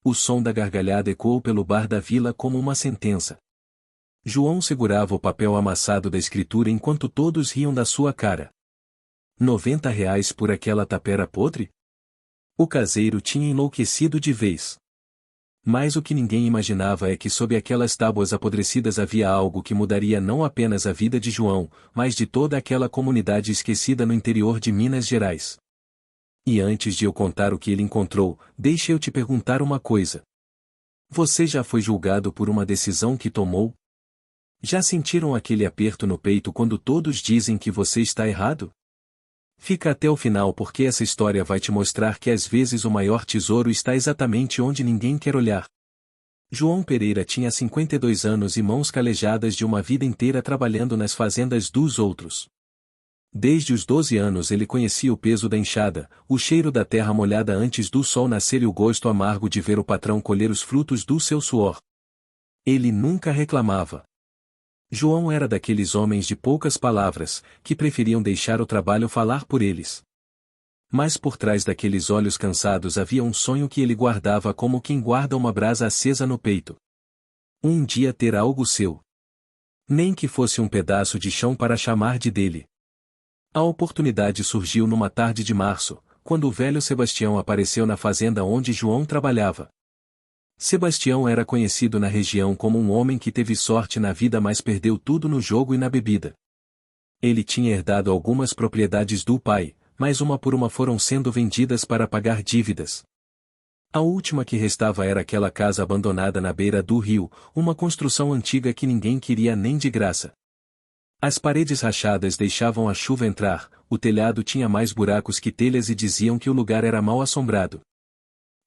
O som da gargalhada ecoou pelo bar da vila como uma sentença. João segurava o papel amassado da escritura enquanto todos riam da sua cara. R$ 90 por aquela tapera podre? O caseiro tinha enlouquecido de vez. Mas o que ninguém imaginava é que sob aquelas tábuas apodrecidas havia algo que mudaria não apenas a vida de João, mas de toda aquela comunidade esquecida no interior de Minas Gerais. E antes de eu contar o que ele encontrou, deixe eu te perguntar uma coisa. Você já foi julgado por uma decisão que tomou? Já sentiram aquele aperto no peito quando todos dizem que você está errado? Fica até o final porque essa história vai te mostrar que às vezes o maior tesouro está exatamente onde ninguém quer olhar. João Pereira tinha 52 anos e mãos calejadas de uma vida inteira trabalhando nas fazendas dos outros. Desde os 12 anos ele conhecia o peso da enxada, o cheiro da terra molhada antes do sol nascer e o gosto amargo de ver o patrão colher os frutos do seu suor. Ele nunca reclamava. João era daqueles homens de poucas palavras, que preferiam deixar o trabalho falar por eles. Mas por trás daqueles olhos cansados havia um sonho que ele guardava como quem guarda uma brasa acesa no peito. Um dia ter algo seu. Nem que fosse um pedaço de chão para chamar de dele. A oportunidade surgiu numa tarde de março, quando o velho Sebastião apareceu na fazenda onde João trabalhava. Sebastião era conhecido na região como um homem que teve sorte na vida mas perdeu tudo no jogo e na bebida. Ele tinha herdado algumas propriedades do pai, mas uma por uma foram sendo vendidas para pagar dívidas. A última que restava era aquela casa abandonada na beira do rio, uma construção antiga que ninguém queria nem de graça. As paredes rachadas deixavam a chuva entrar, o telhado tinha mais buracos que telhas e diziam que o lugar era mal assombrado.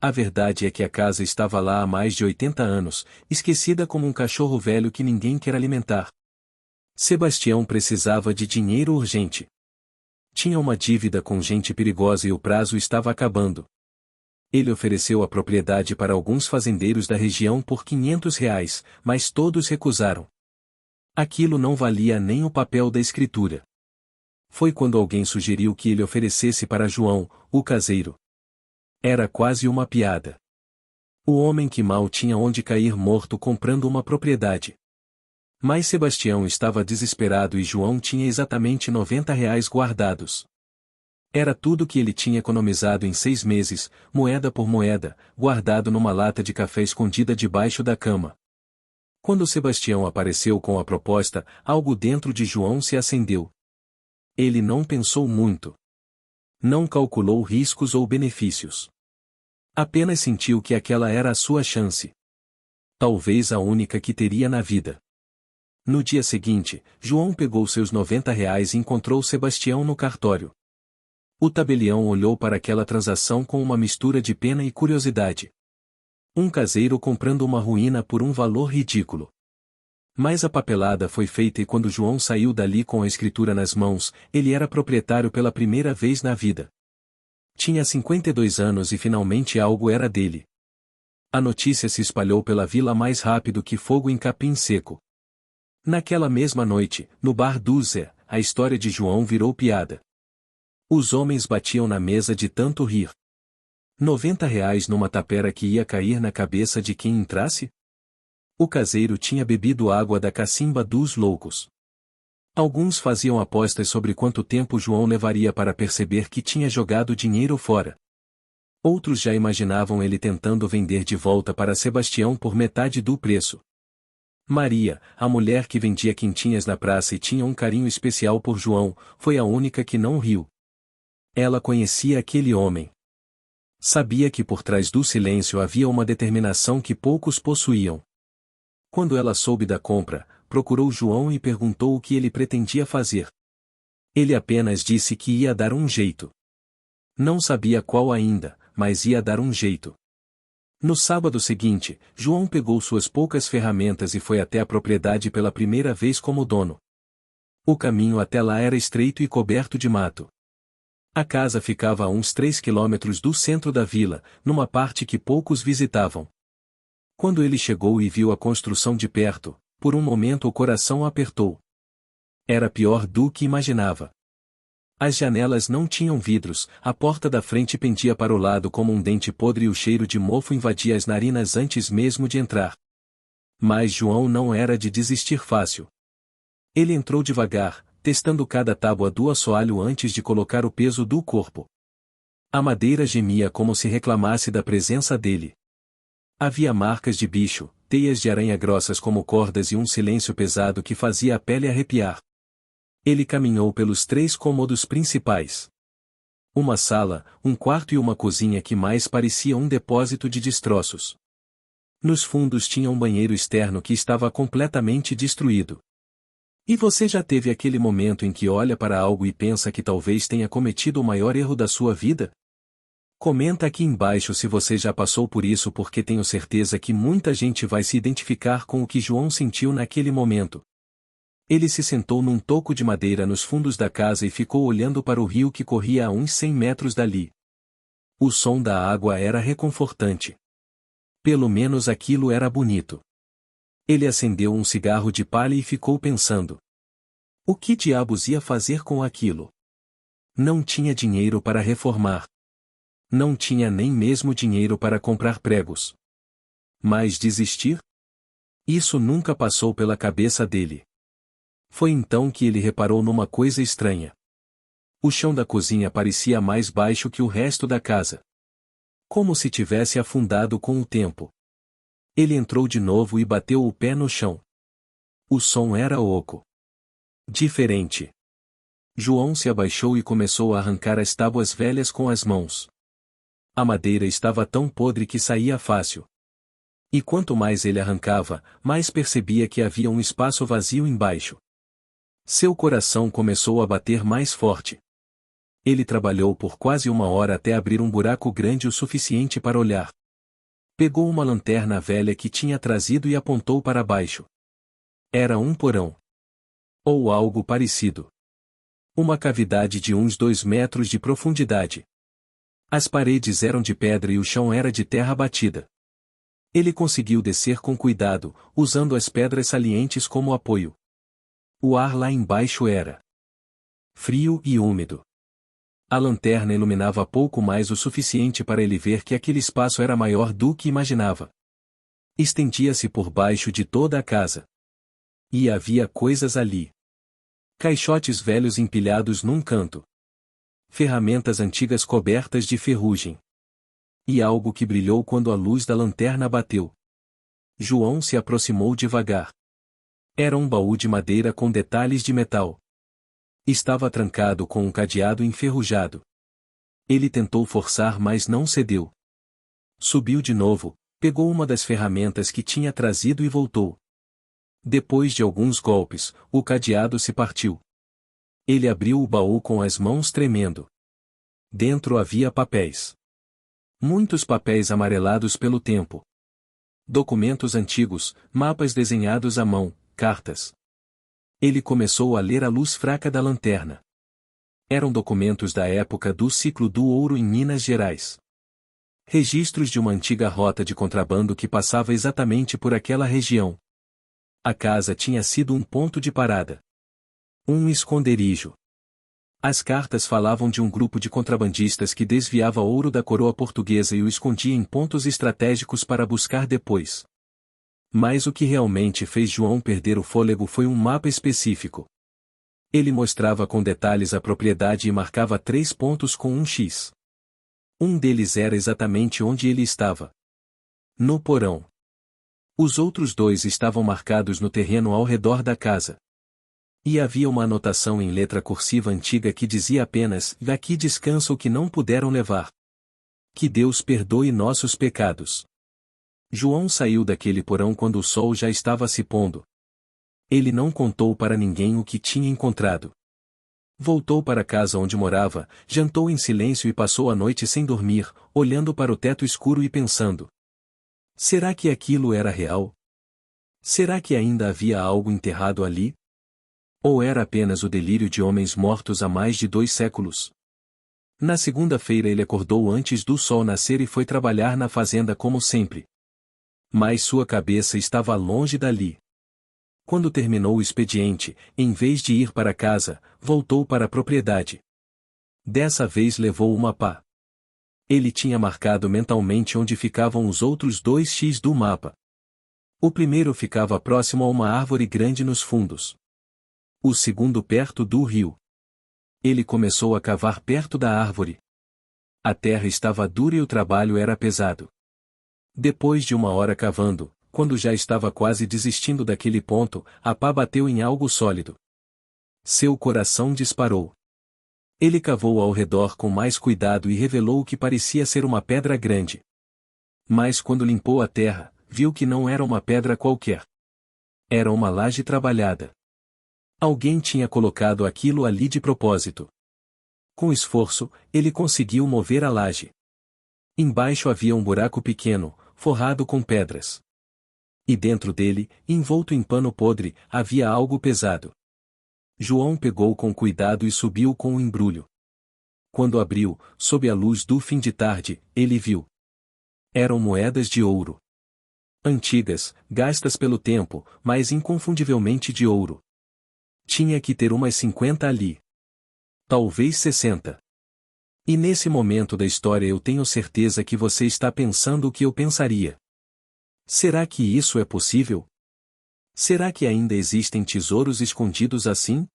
A verdade é que a casa estava lá há mais de 80 anos, esquecida como um cachorro velho que ninguém quer alimentar. Sebastião precisava de dinheiro urgente. Tinha uma dívida com gente perigosa e o prazo estava acabando. Ele ofereceu a propriedade para alguns fazendeiros da região por R$ 500, mas todos recusaram. Aquilo não valia nem o papel da escritura. Foi quando alguém sugeriu que ele oferecesse para João, o caseiro. Era quase uma piada. O homem que mal tinha onde cair morto comprando uma propriedade. Mas Sebastião estava desesperado e João tinha exatamente R$ 90 guardados. Era tudo que ele tinha economizado em 6 meses, moeda por moeda, guardado numa lata de café escondida debaixo da cama. Quando Sebastião apareceu com a proposta, algo dentro de João se acendeu. Ele não pensou muito. Não calculou riscos ou benefícios. Apenas sentiu que aquela era a sua chance. Talvez a única que teria na vida. No dia seguinte, João pegou seus R$ 90 e encontrou Sebastião no cartório. O tabelião olhou para aquela transação com uma mistura de pena e curiosidade. Um caseiro comprando uma ruína por um valor ridículo. Mas a papelada foi feita e quando João saiu dali com a escritura nas mãos, ele era proprietário pela primeira vez na vida. Tinha 52 anos e finalmente algo era dele. A notícia se espalhou pela vila mais rápido que fogo em capim seco. Naquela mesma noite, no bar do Zé, a história de João virou piada. Os homens batiam na mesa de tanto rir. R$ 90 numa tapera que ia cair na cabeça de quem entrasse? O caseiro tinha bebido água da cacimba dos loucos. Alguns faziam apostas sobre quanto tempo João levaria para perceber que tinha jogado dinheiro fora. Outros já imaginavam ele tentando vender de volta para Sebastião por metade do preço. Maria, a mulher que vendia quentinhas na praça e tinha um carinho especial por João, foi a única que não riu. Ela conhecia aquele homem. Sabia que por trás do silêncio havia uma determinação que poucos possuíam. Quando ela soube da compra, procurou João e perguntou o que ele pretendia fazer. Ele apenas disse que ia dar um jeito. Não sabia qual ainda, mas ia dar um jeito. No sábado seguinte, João pegou suas poucas ferramentas e foi até a propriedade pela primeira vez como dono. O caminho até lá era estreito e coberto de mato. A casa ficava a uns 3 quilômetros do centro da vila, numa parte que poucos visitavam. Quando ele chegou e viu a construção de perto, por um momento o coração apertou. Era pior do que imaginava. As janelas não tinham vidros, a porta da frente pendia para o lado como um dente podre e o cheiro de mofo invadia as narinas antes mesmo de entrar. Mas João não era de desistir fácil. Ele entrou devagar, testando cada tábua do assoalho antes de colocar o peso do corpo. A madeira gemia como se reclamasse da presença dele. Havia marcas de bicho, teias de aranha grossas como cordas e um silêncio pesado que fazia a pele arrepiar. Ele caminhou pelos 3 cômodos principais. Uma sala, um quarto e uma cozinha que mais parecia um depósito de destroços. Nos fundos tinha um banheiro externo que estava completamente destruído. E você já teve aquele momento em que olha para algo e pensa que talvez tenha cometido o maior erro da sua vida? Comenta aqui embaixo se você já passou por isso, porque tenho certeza que muita gente vai se identificar com o que João sentiu naquele momento. Ele se sentou num toco de madeira nos fundos da casa e ficou olhando para o rio que corria a uns 100 metros dali. O som da água era reconfortante. Pelo menos aquilo era bonito. Ele acendeu um cigarro de palha e ficou pensando. O que diabos ia fazer com aquilo? Não tinha dinheiro para reformar. Não tinha nem mesmo dinheiro para comprar pregos. Mas desistir? Isso nunca passou pela cabeça dele. Foi então que ele reparou numa coisa estranha. O chão da cozinha parecia mais baixo que o resto da casa. Como se tivesse afundado com o tempo. Ele entrou de novo e bateu o pé no chão. O som era oco. Diferente. João se abaixou e começou a arrancar as tábuas velhas com as mãos. A madeira estava tão podre que saía fácil. E quanto mais ele arrancava, mais percebia que havia um espaço vazio embaixo. Seu coração começou a bater mais forte. Ele trabalhou por quase 1 hora até abrir um buraco grande o suficiente para olhar. Pegou uma lanterna velha que tinha trazido e apontou para baixo. Era um porão. Ou algo parecido. Uma cavidade de uns 2 metros de profundidade. As paredes eram de pedra e o chão era de terra batida. Ele conseguiu descer com cuidado, usando as pedras salientes como apoio. O ar lá embaixo era frio e úmido. A lanterna iluminava pouco mais o suficiente para ele ver que aquele espaço era maior do que imaginava. Estendia-se por baixo de toda a casa. E havia coisas ali. Caixotes velhos empilhados num canto. Ferramentas antigas cobertas de ferrugem. E algo que brilhou quando a luz da lanterna bateu. João se aproximou devagar. Era um baú de madeira com detalhes de metal. Estava trancado com um cadeado enferrujado. Ele tentou forçar, mas não cedeu. Subiu de novo, pegou uma das ferramentas que tinha trazido e voltou. Depois de alguns golpes, o cadeado se partiu. Ele abriu o baú com as mãos tremendo. Dentro havia papéis. Muitos papéis amarelados pelo tempo. Documentos antigos, mapas desenhados à mão, cartas. Ele começou a ler à luz fraca da lanterna. Eram documentos da época do ciclo do ouro em Minas Gerais. Registros de uma antiga rota de contrabando que passava exatamente por aquela região. A casa tinha sido um ponto de parada. Um esconderijo. As cartas falavam de um grupo de contrabandistas que desviava ouro da coroa portuguesa e o escondia em pontos estratégicos para buscar depois. Mas o que realmente fez João perder o fôlego foi um mapa específico. Ele mostrava com detalhes a propriedade e marcava 3 pontos com um X. Um deles era exatamente onde ele estava. No porão. Os outros 2 estavam marcados no terreno ao redor da casa. E havia uma anotação em letra cursiva antiga que dizia apenas: "Daqui descansa o que não puderam levar. Que Deus perdoe nossos pecados." João saiu daquele porão quando o sol já estava se pondo. Ele não contou para ninguém o que tinha encontrado. Voltou para a casa onde morava, jantou em silêncio e passou a noite sem dormir, olhando para o teto escuro e pensando: será que aquilo era real? Será que ainda havia algo enterrado ali? Ou era apenas o delírio de homens mortos há mais de 2 séculos? Na segunda-feira ele acordou antes do sol nascer e foi trabalhar na fazenda como sempre. Mas sua cabeça estava longe dali. Quando terminou o expediente, em vez de ir para casa, voltou para a propriedade. Dessa vez levou uma pá. Ele tinha marcado mentalmente onde ficavam os outros 2x do mapa. O primeiro ficava próximo a uma árvore grande nos fundos. O segundo perto do rio. Ele começou a cavar perto da árvore. A terra estava dura e o trabalho era pesado. Depois de 1 hora cavando, quando já estava quase desistindo daquele ponto, a pá bateu em algo sólido. Seu coração disparou. Ele cavou ao redor com mais cuidado e revelou o que parecia ser uma pedra grande. Mas quando limpou a terra, viu que não era uma pedra qualquer. Era uma laje trabalhada. Alguém tinha colocado aquilo ali de propósito. Com esforço, ele conseguiu mover a laje. Embaixo havia um buraco pequeno, forrado com pedras. E dentro dele, envolto em pano podre, havia algo pesado. João pegou com cuidado e subiu com o embrulho. Quando abriu, sob a luz do fim de tarde, ele viu. Eram moedas de ouro. Antigas, gastas pelo tempo, mas inconfundivelmente de ouro. Tinha que ter umas 50 ali. Talvez 60. E nesse momento da história eu tenho certeza que você está pensando o que eu pensaria. Será que isso é possível? Será que ainda existem tesouros escondidos assim?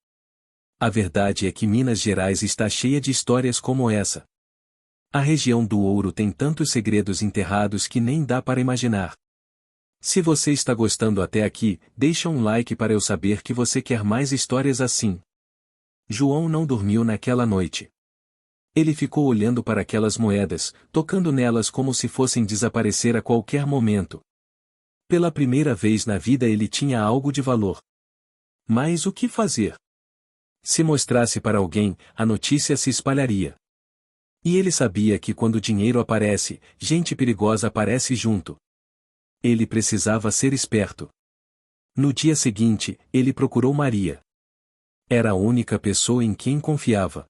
A verdade é que Minas Gerais está cheia de histórias como essa. A região do ouro tem tantos segredos enterrados que nem dá para imaginar. Se você está gostando até aqui, deixa um like para eu saber que você quer mais histórias assim. João não dormiu naquela noite. Ele ficou olhando para aquelas moedas, tocando nelas como se fossem desaparecer a qualquer momento. Pela primeira vez na vida ele tinha algo de valor. Mas o que fazer? Se mostrasse para alguém, a notícia se espalharia. E ele sabia que quando o dinheiro aparece, gente perigosa aparece junto. Ele precisava ser esperto. No dia seguinte, ele procurou Maria. Era a única pessoa em quem confiava.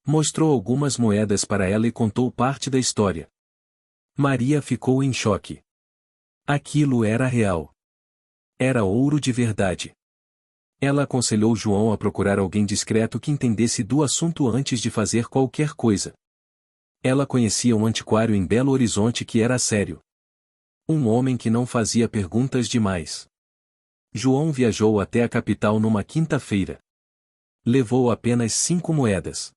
Mostrou algumas moedas para ela e contou parte da história. Maria ficou em choque. Aquilo era real. Era ouro de verdade. Ela aconselhou João a procurar alguém discreto que entendesse do assunto antes de fazer qualquer coisa. Ela conhecia um antiquário em Belo Horizonte que era sério. Um homem que não fazia perguntas demais. João viajou até a capital numa quinta-feira. Levou apenas 5 moedas.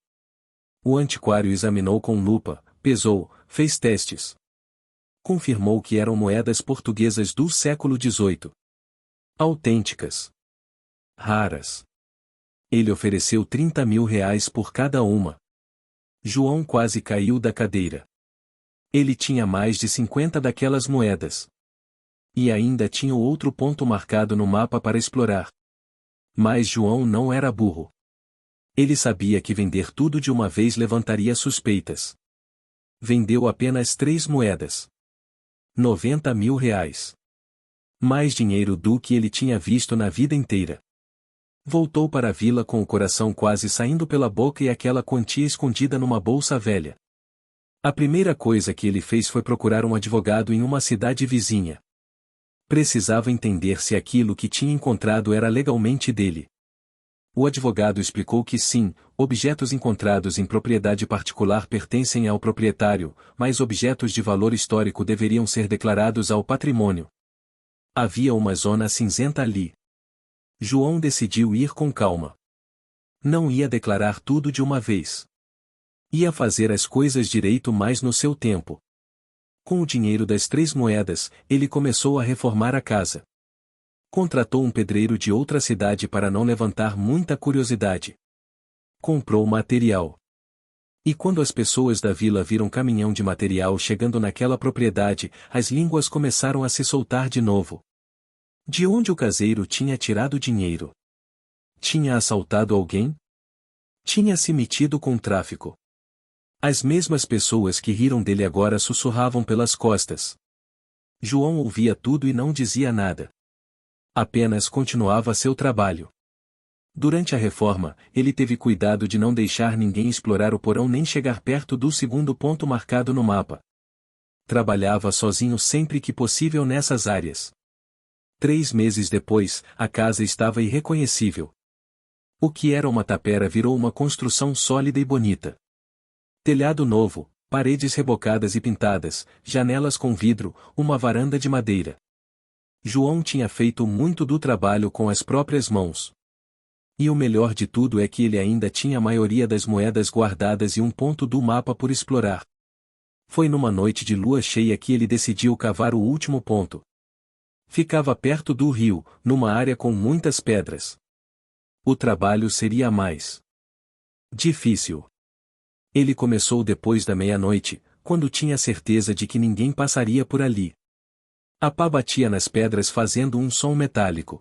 O antiquário examinou com lupa, pesou, fez testes. Confirmou que eram moedas portuguesas do século XVIII. Autênticas. Raras. Ele ofereceu 30 mil reais por cada uma. João quase caiu da cadeira. Ele tinha mais de 50 daquelas moedas. E ainda tinha outro ponto marcado no mapa para explorar. Mas João não era burro. Ele sabia que vender tudo de uma vez levantaria suspeitas. Vendeu apenas 3 moedas. 90 mil reais. Mais dinheiro do que ele tinha visto na vida inteira. Voltou para a vila com o coração quase saindo pela boca e aquela quantia escondida numa bolsa velha. A primeira coisa que ele fez foi procurar um advogado em uma cidade vizinha. Precisava entender se aquilo que tinha encontrado era legalmente dele. O advogado explicou que sim, objetos encontrados em propriedade particular pertencem ao proprietário, mas objetos de valor histórico deveriam ser declarados ao patrimônio. Havia uma zona cinzenta ali. João decidiu ir com calma. Não ia declarar tudo de uma vez. Ia fazer as coisas direito mais no seu tempo. Com o dinheiro das 3 moedas, ele começou a reformar a casa. Contratou um pedreiro de outra cidade para não levantar muita curiosidade. Comprou material. E quando as pessoas da vila viram caminhão de material chegando naquela propriedade, as línguas começaram a se soltar de novo. De onde o caseiro tinha tirado dinheiro? Tinha assaltado alguém? Tinha se metido com tráfico. As mesmas pessoas que riram dele agora sussurravam pelas costas. João ouvia tudo e não dizia nada. Apenas continuava seu trabalho. Durante a reforma, ele teve cuidado de não deixar ninguém explorar o porão nem chegar perto do segundo ponto marcado no mapa. Trabalhava sozinho sempre que possível nessas áreas. 3 meses depois, a casa estava irreconhecível. O que era uma tapera virou uma construção sólida e bonita. Telhado novo, paredes rebocadas e pintadas, janelas com vidro, uma varanda de madeira. João tinha feito muito do trabalho com as próprias mãos. E o melhor de tudo é que ele ainda tinha a maioria das moedas guardadas e um ponto do mapa por explorar. Foi numa noite de lua cheia que ele decidiu cavar o último ponto. Ficava perto do rio, numa área com muitas pedras. O trabalho seria mais difícil. Ele começou depois da meia-noite, quando tinha certeza de que ninguém passaria por ali. A pá batia nas pedras fazendo um som metálico.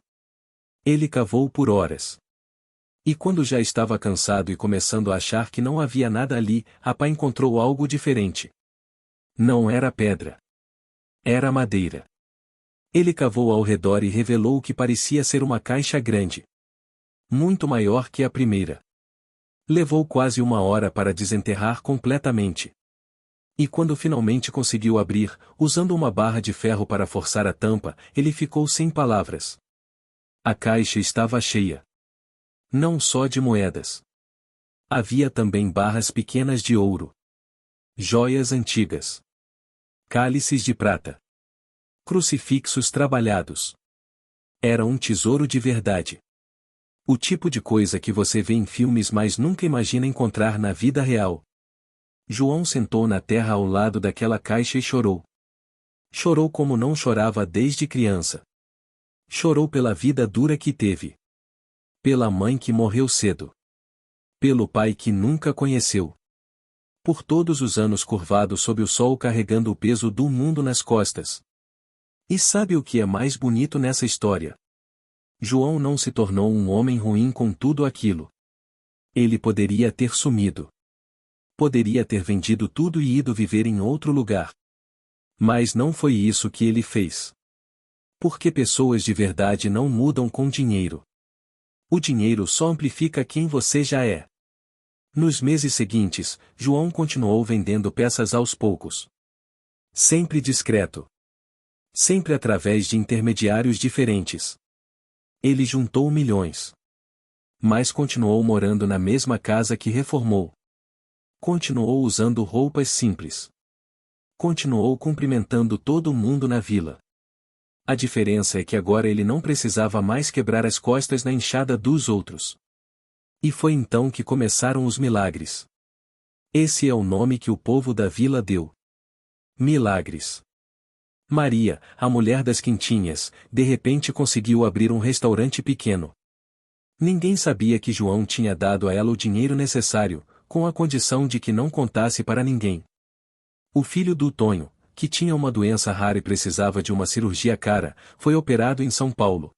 Ele cavou por horas. E quando já estava cansado e começando a achar que não havia nada ali, a pá encontrou algo diferente. Não era pedra. Era madeira. Ele cavou ao redor e revelou o que parecia ser uma caixa grande. Muito maior que a primeira. Levou quase uma hora para desenterrar completamente. E quando finalmente conseguiu abrir, usando uma barra de ferro para forçar a tampa, ele ficou sem palavras. A caixa estava cheia. Não só de moedas. Havia também barras pequenas de ouro. Joias antigas. Cálices de prata. Crucifixos trabalhados. Era um tesouro de verdade. O tipo de coisa que você vê em filmes mas nunca imagina encontrar na vida real. João sentou na terra ao lado daquela caixa e chorou. Chorou como não chorava desde criança. Chorou pela vida dura que teve. Pela mãe que morreu cedo. Pelo pai que nunca conheceu. Por todos os anos curvado sob o sol carregando o peso do mundo nas costas. E sabe o que é mais bonito nessa história? João não se tornou um homem ruim com tudo aquilo. Ele poderia ter sumido. Poderia ter vendido tudo e ido viver em outro lugar. Mas não foi isso que ele fez. Porque pessoas de verdade não mudam com dinheiro. O dinheiro só amplifica quem você já é. Nos meses seguintes, João continuou vendendo peças aos poucos. Sempre discreto. Sempre através de intermediários diferentes. Ele juntou milhões. Mas continuou morando na mesma casa que reformou. Continuou usando roupas simples. Continuou cumprimentando todo mundo na vila. A diferença é que agora ele não precisava mais quebrar as costas na enxada dos outros. E foi então que começaram os milagres. Esse é o nome que o povo da vila deu. Milagres. Maria, a mulher das quintinhas, de repente conseguiu abrir um restaurante pequeno. Ninguém sabia que João tinha dado a ela o dinheiro necessário, com a condição de que não contasse para ninguém. O filho do Tonho, que tinha uma doença rara e precisava de uma cirurgia cara, foi operado em São Paulo.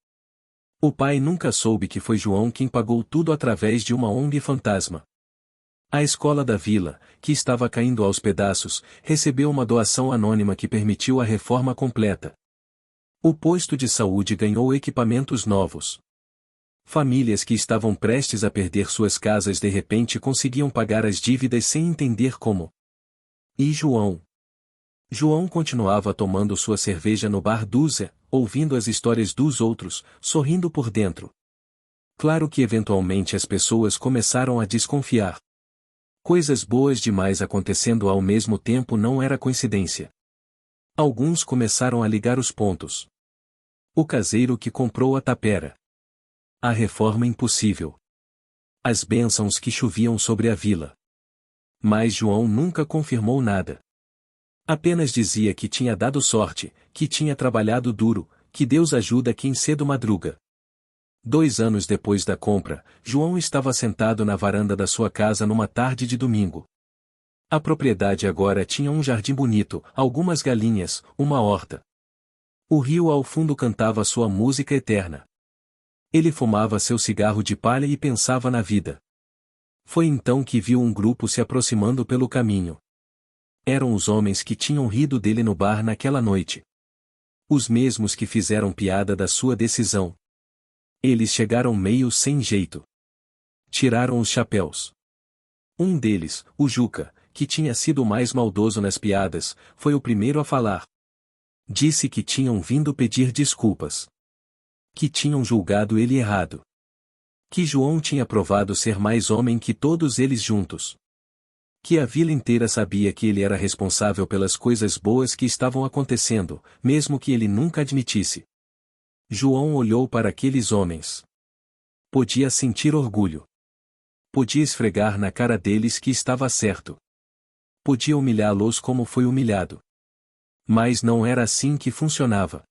O pai nunca soube que foi João quem pagou tudo através de uma ONG fantasma. A escola da vila, que estava caindo aos pedaços, recebeu uma doação anônima que permitiu a reforma completa. O posto de saúde ganhou equipamentos novos. Famílias que estavam prestes a perder suas casas de repente conseguiam pagar as dívidas sem entender como. E João? João continuava tomando sua cerveja no bar do Zé, ouvindo as histórias dos outros, sorrindo por dentro. Claro que eventualmente as pessoas começaram a desconfiar. Coisas boas demais acontecendo ao mesmo tempo não era coincidência. Alguns começaram a ligar os pontos. O caseiro que comprou a tapera. A reforma impossível. As bênçãos que choviam sobre a vila. Mas João nunca confirmou nada. Apenas dizia que tinha dado sorte, que tinha trabalhado duro, que Deus ajuda quem cedo madruga. 2 anos depois da compra, João estava sentado na varanda da sua casa numa tarde de domingo. A propriedade agora tinha um jardim bonito, algumas galinhas, uma horta. O rio ao fundo cantava sua música eterna. Ele fumava seu cigarro de palha e pensava na vida. Foi então que viu um grupo se aproximando pelo caminho. Eram os homens que tinham rido dele no bar naquela noite. Os mesmos que fizeram piada da sua decisão. Eles chegaram meio sem jeito. Tiraram os chapéus. Um deles, o Juca, que tinha sido o mais maldoso nas piadas, foi o primeiro a falar. Disse que tinham vindo pedir desculpas. Que tinham julgado ele errado. Que João tinha provado ser mais homem que todos eles juntos. Que a vila inteira sabia que ele era responsável pelas coisas boas que estavam acontecendo, mesmo que ele nunca admitisse. João olhou para aqueles homens. Podia sentir orgulho. Podia esfregar na cara deles que estava certo. Podia humilhá-los como foi humilhado. Mas não era assim que funcionava.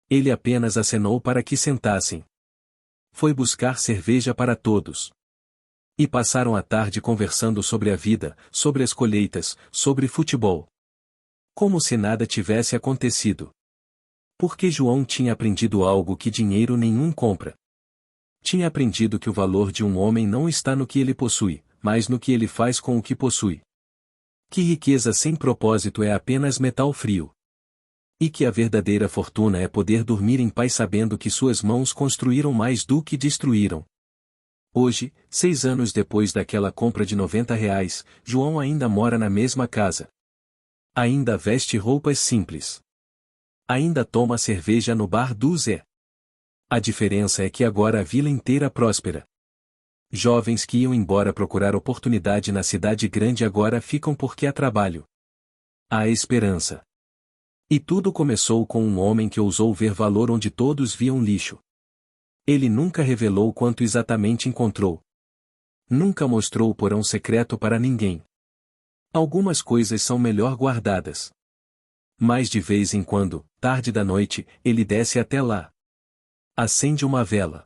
Ele apenas acenou para que sentassem. Foi buscar cerveja para todos. E passaram a tarde conversando sobre a vida, sobre as colheitas, sobre futebol. Como se nada tivesse acontecido. Porque João tinha aprendido algo que dinheiro nenhum compra. Tinha aprendido que o valor de um homem não está no que ele possui, mas no que ele faz com o que possui. Que riqueza sem propósito é apenas metal frio. E que a verdadeira fortuna é poder dormir em paz sabendo que suas mãos construíram mais do que destruíram. Hoje, 6 anos depois daquela compra de R$ 90, João ainda mora na mesma casa. Ainda veste roupas simples. Ainda toma cerveja no bar do Zé. A diferença é que agora a vila inteira próspera. Jovens que iam embora procurar oportunidade na cidade grande agora ficam porque há trabalho. Há esperança. E tudo começou com um homem que ousou ver valor onde todos viam lixo. Ele nunca revelou quanto exatamente encontrou. Nunca mostrou o porão secreto para ninguém. Algumas coisas são melhor guardadas. Mas de vez em quando, tarde da noite, ele desce até lá. Acende uma vela.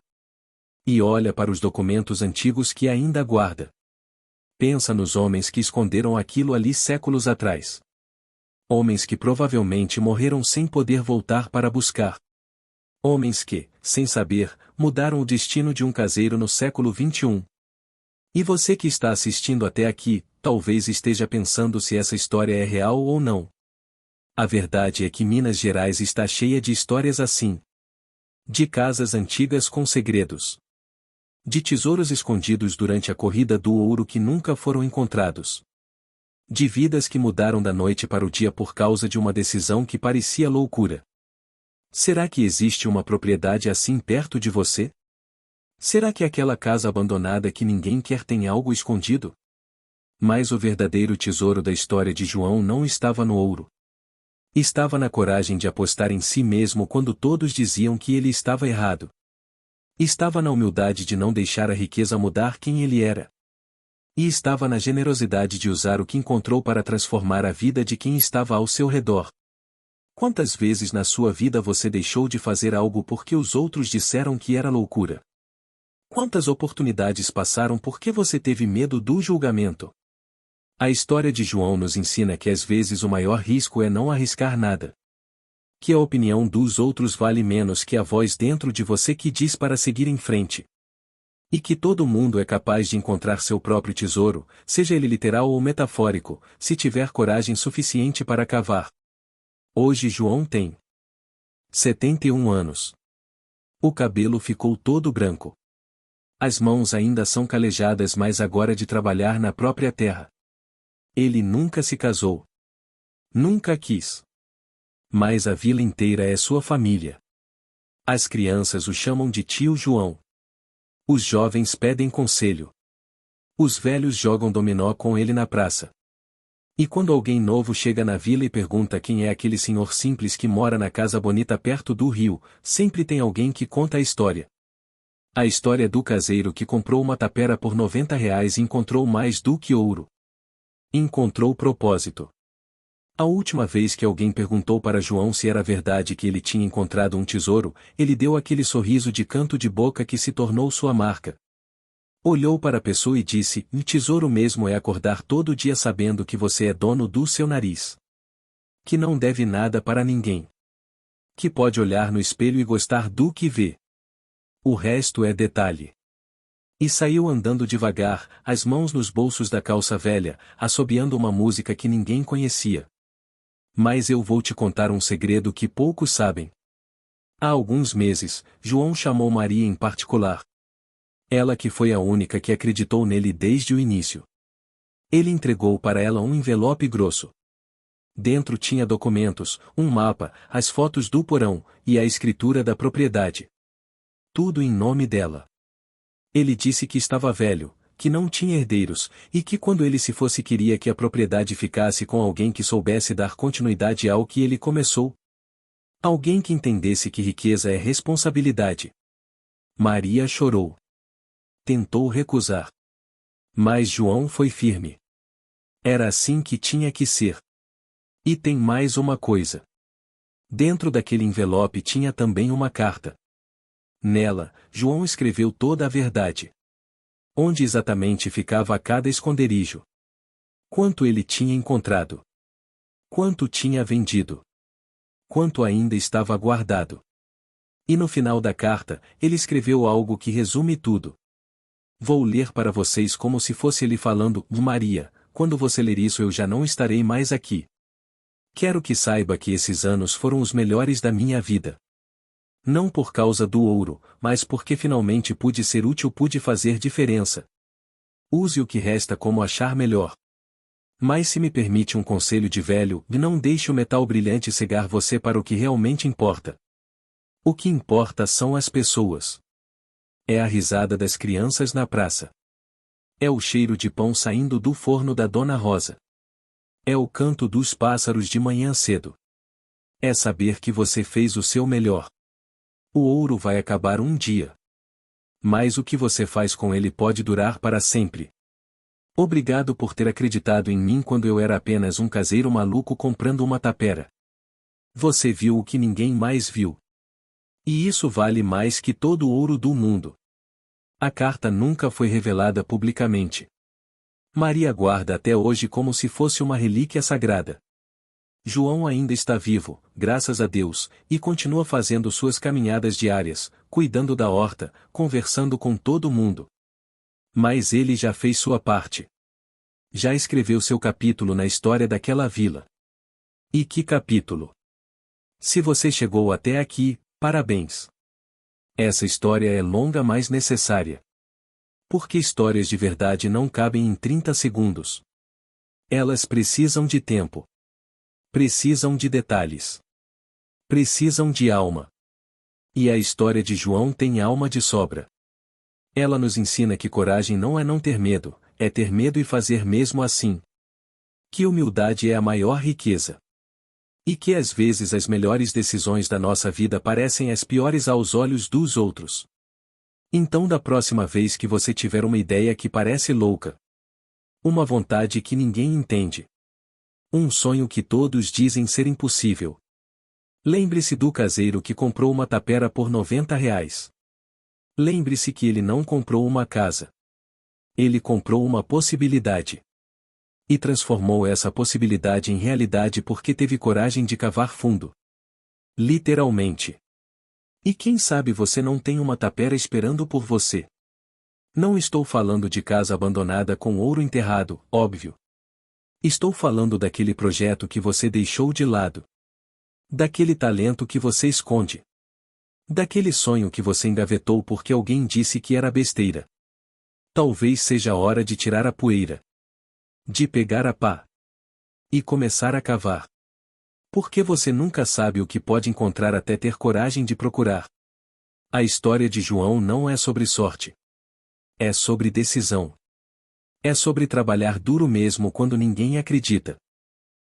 E olha para os documentos antigos que ainda guarda. Pensa nos homens que esconderam aquilo ali séculos atrás. Homens que provavelmente morreram sem poder voltar para buscar. Homens que, sem saber, mudaram o destino de um caseiro no século XXI. E você que está assistindo até aqui, talvez esteja pensando se essa história é real ou não. A verdade é que Minas Gerais está cheia de histórias assim. De casas antigas com segredos. De tesouros escondidos durante a corrida do ouro que nunca foram encontrados. De vidas que mudaram da noite para o dia por causa de uma decisão que parecia loucura. Será que existe uma propriedade assim perto de você? Será que aquela casa abandonada que ninguém quer tem algo escondido? Mas o verdadeiro tesouro da história de João não estava no ouro. Estava na coragem de apostar em si mesmo quando todos diziam que ele estava errado. Estava na humildade de não deixar a riqueza mudar quem ele era. E estava na generosidade de usar o que encontrou para transformar a vida de quem estava ao seu redor. Quantas vezes na sua vida você deixou de fazer algo porque os outros disseram que era loucura? Quantas oportunidades passaram porque você teve medo do julgamento? A história de João nos ensina que às vezes o maior risco é não arriscar nada. Que a opinião dos outros vale menos que a voz dentro de você que diz para seguir em frente. E que todo mundo é capaz de encontrar seu próprio tesouro, seja ele literal ou metafórico, se tiver coragem suficiente para cavar. Hoje João tem 71 anos. O cabelo ficou todo branco. As mãos ainda são calejadas, mas agora de trabalhar na própria terra. Ele nunca se casou. Nunca quis. Mas a vila inteira é sua família. As crianças o chamam de tio João. Os jovens pedem conselho. Os velhos jogam dominó com ele na praça. E quando alguém novo chega na vila e pergunta quem é aquele senhor simples que mora na casa bonita perto do rio, sempre tem alguém que conta a história. A história do caseiro que comprou uma tapera por R$ 90 e encontrou mais do que ouro. Encontrou propósito. A última vez que alguém perguntou para João se era verdade que ele tinha encontrado um tesouro, ele deu aquele sorriso de canto de boca que se tornou sua marca. Olhou para a pessoa e disse: "O tesouro mesmo é acordar todo dia sabendo que você é dono do seu nariz. Que não deve nada para ninguém. Que pode olhar no espelho e gostar do que vê. O resto é detalhe." E saiu andando devagar, as mãos nos bolsos da calça velha, assobiando uma música que ninguém conhecia. Mas eu vou te contar um segredo que poucos sabem. Há alguns meses, João chamou Maria em particular. Ela que foi a única que acreditou nele desde o início. Ele entregou para ela um envelope grosso. Dentro tinha documentos, um mapa, as fotos do porão, e a escritura da propriedade. Tudo em nome dela. Ele disse que estava velho, que não tinha herdeiros, e que quando ele se fosse queria que a propriedade ficasse com alguém que soubesse dar continuidade ao que ele começou. Alguém que entendesse que riqueza é responsabilidade. Maria chorou. Tentou recusar. Mas João foi firme. Era assim que tinha que ser. E tem mais uma coisa. Dentro daquele envelope tinha também uma carta. Nela, João escreveu toda a verdade. Onde exatamente ficava cada esconderijo. Quanto ele tinha encontrado. Quanto tinha vendido. Quanto ainda estava guardado. E no final da carta, ele escreveu algo que resume tudo. Vou ler para vocês como se fosse ele falando: Maria, quando você ler isso eu já não estarei mais aqui. Quero que saiba que esses anos foram os melhores da minha vida. Não por causa do ouro, mas porque finalmente pude ser útil, pude fazer diferença. Use o que resta como achar melhor. Mas se me permite um conselho de velho, não deixe o metal brilhante cegar você para o que realmente importa. O que importa são as pessoas. É a risada das crianças na praça. É o cheiro de pão saindo do forno da Dona Rosa. É o canto dos pássaros de manhã cedo. É saber que você fez o seu melhor. O ouro vai acabar um dia. Mas o que você faz com ele pode durar para sempre. Obrigado por ter acreditado em mim quando eu era apenas um caseiro maluco comprando uma tapera. Você viu o que ninguém mais viu. E isso vale mais que todo o ouro do mundo. A carta nunca foi revelada publicamente. Maria guarda até hoje como se fosse uma relíquia sagrada. João ainda está vivo, graças a Deus, e continua fazendo suas caminhadas diárias, cuidando da horta, conversando com todo mundo. Mas ele já fez sua parte. Já escreveu seu capítulo na história daquela vila. E que capítulo! Se você chegou até aqui, parabéns! Essa história é longa, mas necessária. Porque histórias de verdade não cabem em 30 segundos. Elas precisam de tempo. Precisam de detalhes. Precisam de alma. E a história de João tem alma de sobra. Ela nos ensina que coragem não é não ter medo, é ter medo e fazer mesmo assim. Que humildade é a maior riqueza. E que às vezes as melhores decisões da nossa vida parecem as piores aos olhos dos outros. Então, da próxima vez que você tiver uma ideia que parece louca, uma vontade que ninguém entende, um sonho que todos dizem ser impossível, lembre-se do caseiro que comprou uma tapera por R$ 90. Lembre-se que ele não comprou uma casa. Ele comprou uma possibilidade. E transformou essa possibilidade em realidade porque teve coragem de cavar fundo. Literalmente. E quem sabe você não tem uma tapera esperando por você. Não estou falando de casa abandonada com ouro enterrado, óbvio. Estou falando daquele projeto que você deixou de lado. Daquele talento que você esconde. Daquele sonho que você engavetou porque alguém disse que era besteira. Talvez seja a hora de tirar a poeira. De pegar a pá. E começar a cavar. Porque você nunca sabe o que pode encontrar até ter coragem de procurar. A história de João não é sobre sorte. É sobre decisão. É sobre trabalhar duro mesmo quando ninguém acredita.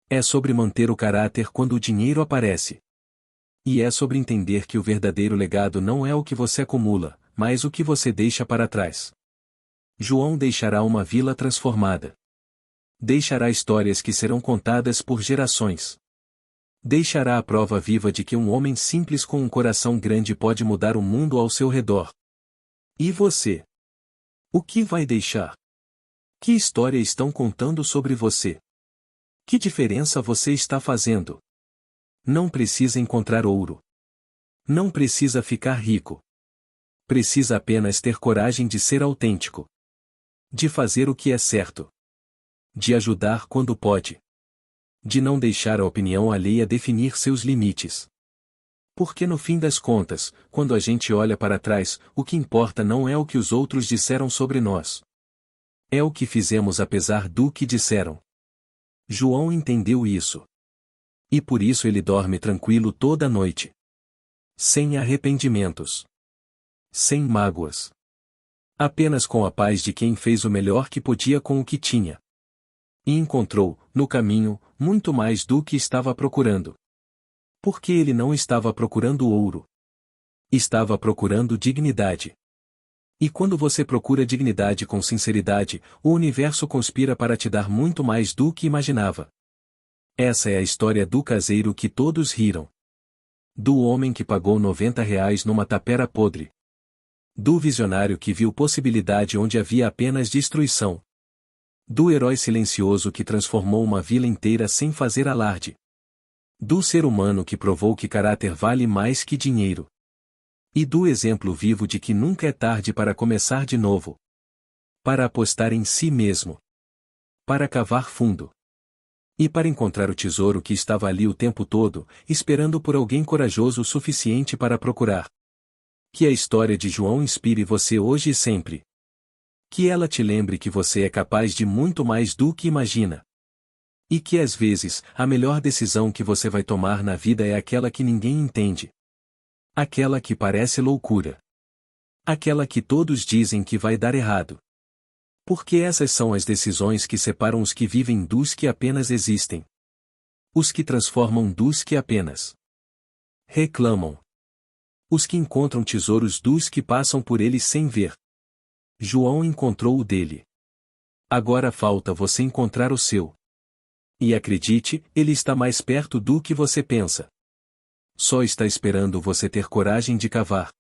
É sobre manter o caráter quando o dinheiro aparece. E é sobre entender que o verdadeiro legado não é o que você acumula, mas o que você deixa para trás. João deixará uma vila transformada. Deixará histórias que serão contadas por gerações. Deixará a prova viva de que um homem simples com um coração grande pode mudar o mundo ao seu redor. E você? O que vai deixar? Que história estão contando sobre você? Que diferença você está fazendo? Não precisa encontrar ouro. Não precisa ficar rico. Precisa apenas ter coragem de ser autêntico. De fazer o que é certo. De ajudar quando pode. De não deixar a opinião alheia definir seus limites. Porque no fim das contas, quando a gente olha para trás, o que importa não é o que os outros disseram sobre nós. É o que fizemos apesar do que disseram. João entendeu isso. E por isso ele dorme tranquilo toda noite. Sem arrependimentos. Sem mágoas. Apenas com a paz de quem fez o melhor que podia com o que tinha. E encontrou, no caminho, muito mais do que estava procurando. Porque ele não estava procurando ouro. Estava procurando dignidade. E quando você procura dignidade com sinceridade, o universo conspira para te dar muito mais do que imaginava. Essa é a história do caseiro que todos riram. Do homem que pagou R$ 90 numa tapera podre. Do visionário que viu possibilidade onde havia apenas destruição. Do herói silencioso que transformou uma vila inteira sem fazer alarde. Do ser humano que provou que caráter vale mais que dinheiro. E do exemplo vivo de que nunca é tarde para começar de novo. Para apostar em si mesmo. Para cavar fundo. E para encontrar o tesouro que estava ali o tempo todo, esperando por alguém corajoso o suficiente para procurar. Que a história de João inspire você hoje e sempre. Que ela te lembre que você é capaz de muito mais do que imagina. E que às vezes, a melhor decisão que você vai tomar na vida é aquela que ninguém entende. Aquela que parece loucura. Aquela que todos dizem que vai dar errado. Porque essas são as decisões que separam os que vivem dos que apenas existem. Os que transformam dos que apenas reclamam. Os que encontram tesouros dos que passam por eles sem ver. João encontrou o dele. Agora falta você encontrar o seu. E acredite, ele está mais perto do que você pensa. Só está esperando você ter coragem de cavar.